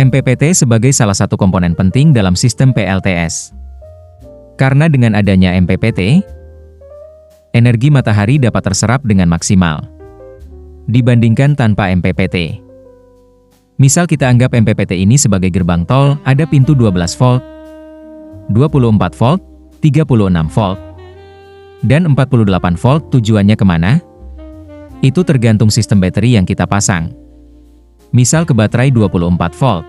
MPPT sebagai salah satu komponen penting dalam sistem PLTS. Karena dengan adanya MPPT, energi matahari dapat terserap dengan maksimal dibandingkan tanpa MPPT. Misal kita anggap MPPT ini sebagai gerbang tol, ada pintu 12 volt, 24 volt, 36 volt, dan 48 volt. Tujuannya kemana? Itu tergantung sistem baterai yang kita pasang. Misal ke baterai 24 volt,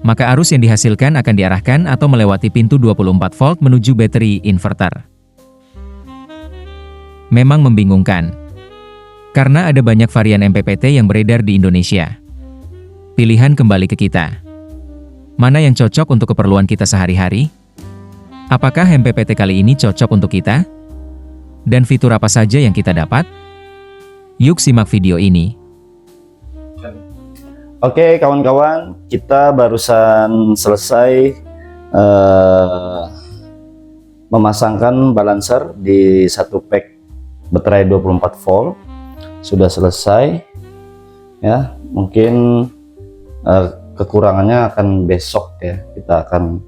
maka arus yang dihasilkan akan diarahkan atau melewati pintu 24 volt menuju baterai inverter. Memang membingungkan, karena ada banyak varian MPPT yang beredar di Indonesia. Pilihan kembali ke kita. Mana yang cocok untuk keperluan kita sehari-hari? Apakah MPPT kali ini cocok untuk kita? Dan fitur apa saja yang kita dapat? Yuk simak video ini. Oke kawan-kawan, kita barusan selesai memasangkan balancer di satu pack baterai 24 volt. Sudah selesai ya, mungkin kekurangannya akan besok ya, kita akan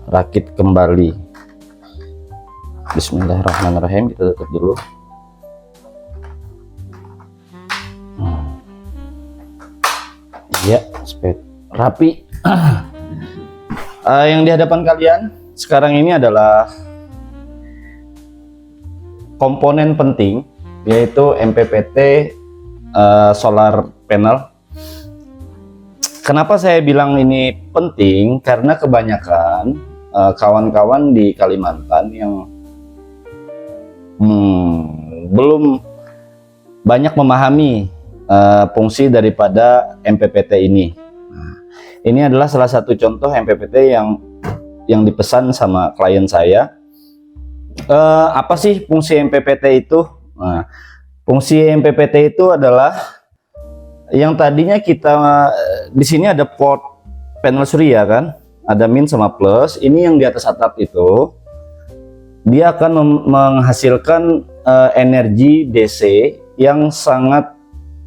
rakit kembali. Bismillahirrahmanirrahim, kita tutup dulu. Ya, supaya rapi. Yang di hadapan kalian sekarang ini adalah komponen penting, yaitu MPPT solar panel. Kenapa saya bilang ini penting? Karena kebanyakan kawan-kawan di Kalimantan yang belum banyak memahami fungsi daripada MPPT ini. Nah, ini adalah salah satu contoh MPPT yang dipesan sama klien saya. Apa sih fungsi MPPT itu? Nah, fungsi MPPT itu adalah yang tadinya kita di sini ada port panel surya kan, ada min sama plus. Ini yang di atas atap itu dia akan menghasilkan energi DC yang sangat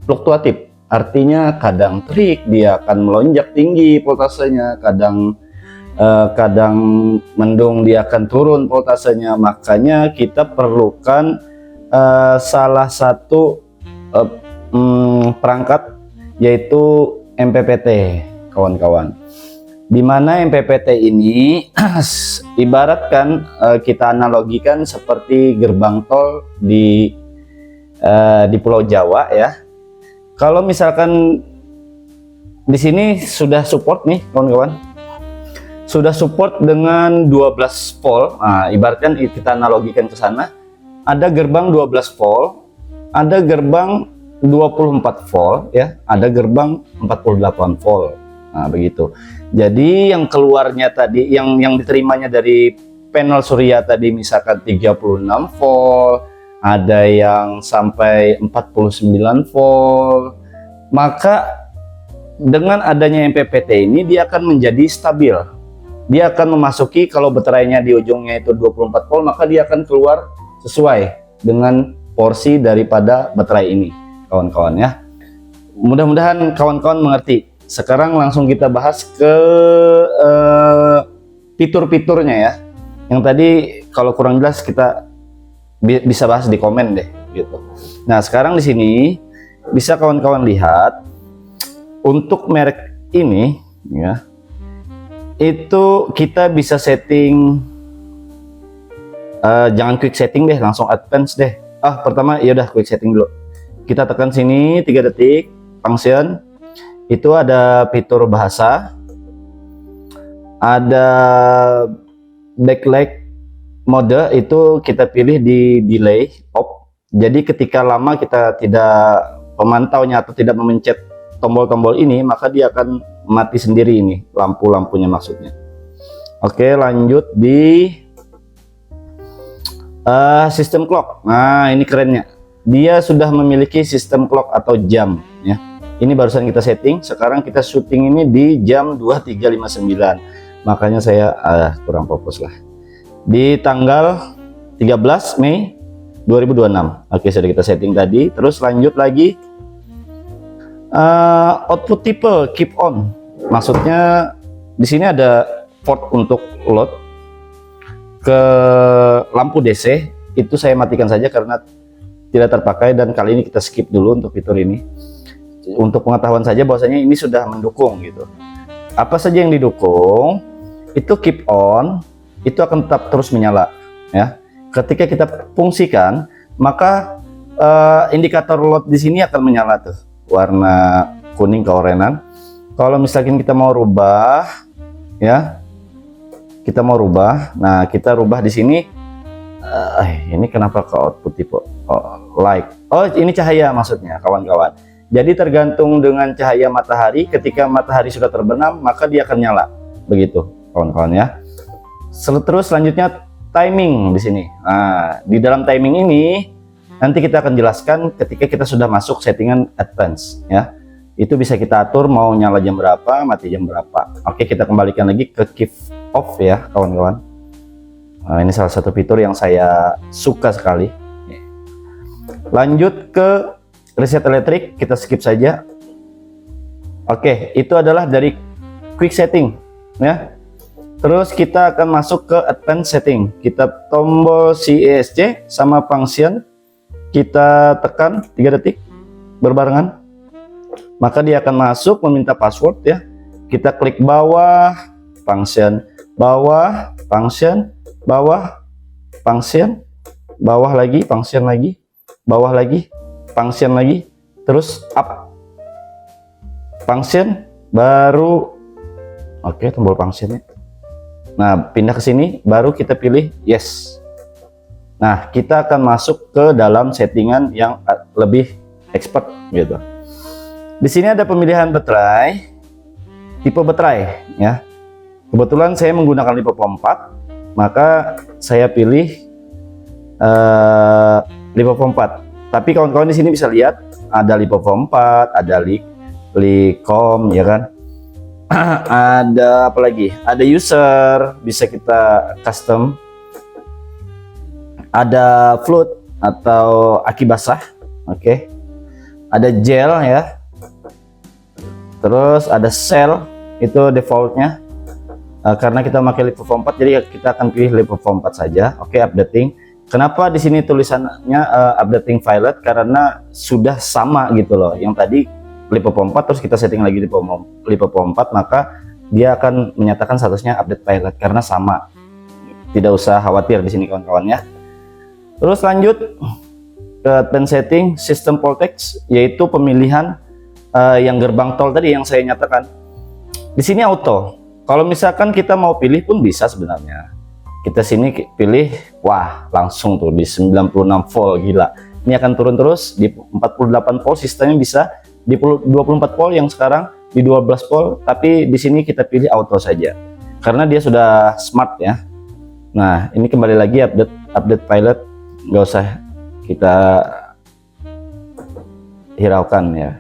fluktuatif, artinya kadang terik dia akan melonjak tinggi voltasenya, kadang mendung dia akan turun voltasenya. Makanya kita perlukan salah satu perangkat, yaitu MPPT kawan-kawan. Dimana MPPT ini ibaratkan kita analogikan seperti gerbang tol di Pulau Jawa ya. Kalau misalkan di sini sudah support nih kawan-kawan, sudah support dengan 12 volt. Nah, ibaratkan kita analogikan ke sana, ada gerbang 12 volt, ada gerbang 24 volt ya, ada gerbang 48 volt. Nah, begitu. Jadi yang keluarnya tadi, yang diterimanya dari panel surya tadi misalkan 36 volt, ada yang sampai 49 volt. Maka dengan adanya MPPT ini dia akan menjadi stabil. Dia akan memasuki, kalau baterainya di ujungnya itu 24 volt, maka dia akan keluar sesuai dengan porsi daripada baterai ini kawan-kawan ya. Mudah-mudahan kawan-kawan mengerti. Sekarang langsung kita bahas ke fitur-fiturnya ya. Yang tadi kalau kurang jelas kita bisa bahas di komen deh gitu. Nah, sekarang di sini bisa kawan-kawan lihat untuk merek ini ya. Itu kita bisa setting jangan quick setting deh, langsung advance deh. Pertama ya udah quick setting dulu. Kita tekan sini 3 detik, function. Itu ada fitur bahasa. Ada backlight mode, itu kita pilih di delay off. Jadi ketika lama kita tidak memantaunya atau tidak memencet tombol-tombol ini, maka dia akan mati sendiri ini lampu-lampunya maksudnya. Oke, lanjut di sistem clock. Nah, ini kerennya. Dia sudah memiliki sistem clock atau jam ya. Ini barusan kita setting, sekarang kita syuting ini di jam 23.59. Makanya saya kurang fokus lah. Di tanggal 13 Mei 2026. Oke, sudah kita setting tadi. Terus lanjut lagi. Output tipe keep on, maksudnya di sini ada port untuk load ke lampu DC, itu saya matikan saja karena tidak terpakai, dan kali ini kita skip dulu untuk fitur ini. Untuk pengetahuan saja bahwasanya ini sudah mendukung gitu. Apa saja yang didukung itu keep on, itu akan tetap terus menyala ya. Ketika kita fungsikan, maka indikator load di sini akan menyala tuh, warna kuning keorenan. Kalau misalkan kita mau rubah ya, kita mau rubah, nah kita rubah di sini. Ini kenapa ke output tipe light? Oh, ini cahaya maksudnya kawan-kawan. Jadi tergantung dengan cahaya matahari, ketika matahari sudah terbenam maka dia akan nyala, begitu kawan-kawan ya. Terus selanjutnya timing di sini. Nah, di dalam timing ini nanti kita akan jelaskan ketika kita sudah masuk settingan advance ya. Itu bisa kita atur mau nyala jam berapa, mati jam berapa. Oke, kita kembalikan lagi ke keep off ya kawan-kawan. Nah, ini salah satu fitur yang saya suka sekali. Lanjut ke reset elektrik, kita skip saja. Oke, itu adalah dari quick setting ya. Terus kita akan masuk ke advanced setting. Kita tombol CESC sama function, kita tekan 3 detik berbarengan, maka dia akan masuk meminta password ya. Kita klik bawah function, bawah function, bawah function, bawah lagi function lagi, bawah lagi function lagi, terus up function, baru oke tombol functionnya. Nah, pindah ke sini, baru kita pilih yes. Nah, kita akan masuk ke dalam settingan yang lebih expert gitu. Di sini ada pemilihan baterai, tipe baterai ya. Kebetulan saya menggunakan LiPo4, maka saya pilih LiPo4. Tapi kawan-kawan di sini bisa lihat ada LiPo4, ada Licom ya kan. Ada apa lagi? Ada user, bisa kita custom. Ada float atau aki basah, oke. Ada gel ya. Terus ada cell, itu defaultnya. Karena kita pakai LiPo4, jadi kita akan pilih LiPo4 saja. Oke, updating. Kenapa di sini tulisannya updating pilot? Karena sudah sama gitu loh. Yang tadi LiPo4 terus kita setting lagi LiPo4, maka dia akan menyatakan statusnya update pilot karena sama. Tidak usah khawatir di sini kawan-kawan ya. Terus lanjut ke advanced setting system voltage, yaitu pemilihan yang gerbang tol tadi yang saya nyatakan. Di sini auto. Kalau misalkan kita mau pilih pun bisa sebenarnya. Kita sini pilih, wah langsung tuh di 96 volt, gila. Ini akan turun terus di 48 volt, sistemnya bisa di 24 volt yang sekarang di 12 volt, tapi di sini kita pilih auto saja karena dia sudah smart ya. Nah, ini kembali lagi update pilot, nggak usah kita hiraukan ya.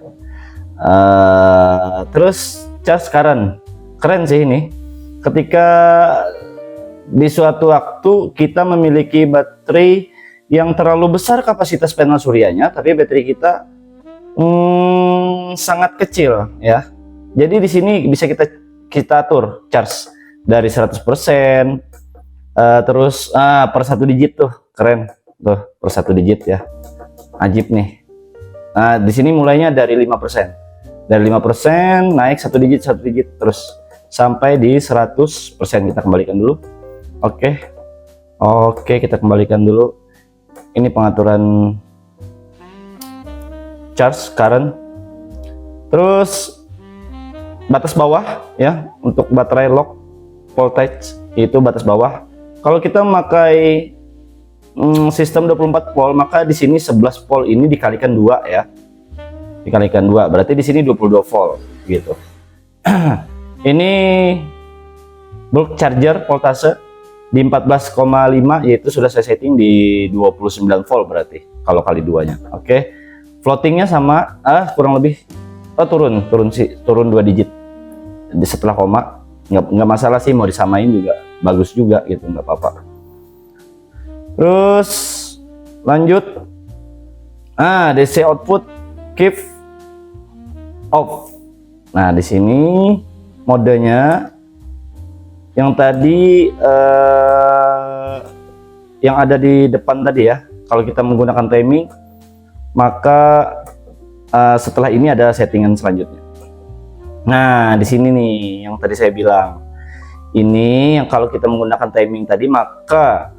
Terus charge current, keren sih ini. Ketika di suatu waktu kita memiliki baterai yang terlalu besar kapasitas panel suryanya, tapi baterai kita sangat kecil ya. Jadi di sini bisa kita atur charge dari 100%, terus per 1 digit tuh, keren tuh, per 1 digit ya, ajib nih. Nah, di sini mulainya dari 5%, dari 5% naik 1 digit terus sampai di 100%. Kita kembalikan dulu. Oke, kita kembalikan dulu. Ini pengaturan charge current. Terus batas bawah ya, untuk baterai lock voltage itu batas bawah. Kalau kita memakai sistem 24 volt, maka di sini 11 volt ini dikalikan 2 ya. Dikalikan 2, berarti di sini 22 volt gitu. Ini bulk charger voltase di 14,5, yaitu sudah saya setting di 29 volt berarti kalau kali 2-nya. Oke. Floatingnya sama, kurang lebih turun 2 digit di setelah koma. Nggak masalah sih, mau disamain juga bagus juga gitu, nggak apa-apa. Terus lanjut, DC output keep off. Nah, di sini modenya yang tadi yang ada di depan tadi ya. Kalau kita menggunakan timing, maka setelah ini ada settingan selanjutnya. Nah, di sini nih yang tadi saya bilang. Ini yang kalau kita menggunakan timing tadi, maka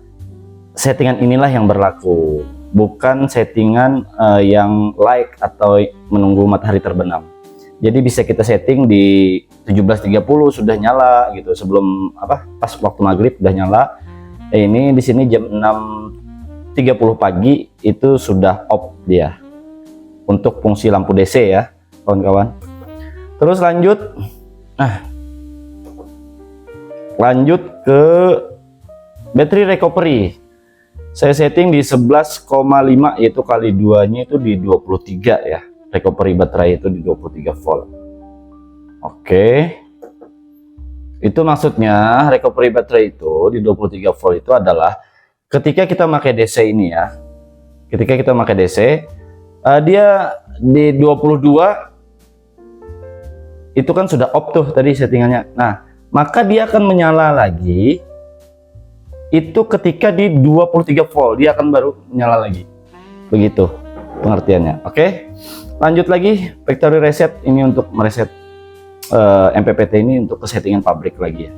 settingan inilah yang berlaku, bukan settingan yang like atau menunggu matahari terbenam. Jadi bisa kita setting di 17.30 sudah nyala gitu, sebelum pas waktu maghrib udah nyala. Ini di sini jam 6.30 pagi itu sudah off dia untuk fungsi lampu DC ya kawan-kawan. Terus lanjut ke battery recovery. Saya setting di 11,5, yaitu kali 2-nya itu di 23 ya. Recovery baterai itu di 23 volt. Oke. Itu maksudnya recovery baterai itu di 23 volt itu adalah ketika kita pakai DC ini ya. Ketika kita pakai DC, dia di 22 itu kan sudah off tuh tadi settingannya. Nah, maka dia akan menyala lagi itu ketika di 23 volt dia akan baru menyala lagi, begitu pengertiannya. Oke, lanjut lagi factory reset, ini untuk mereset MPPT ini untuk kesettingan pabrik lagi ya.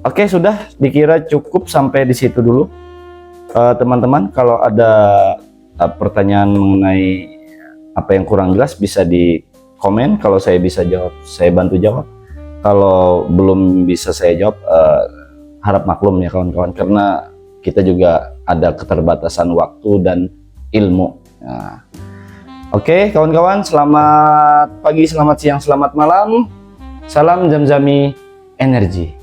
Oke, sudah dikira cukup sampai di situ dulu teman-teman. Kalau ada pertanyaan mengenai apa yang kurang jelas bisa di komen, kalau saya bisa jawab saya bantu jawab. Kalau belum bisa saya jawab, harap maklum ya kawan-kawan, karena kita juga ada keterbatasan waktu dan ilmu. Nah, oke kawan-kawan, selamat pagi, selamat siang, selamat malam. Salam Zamzami Energi.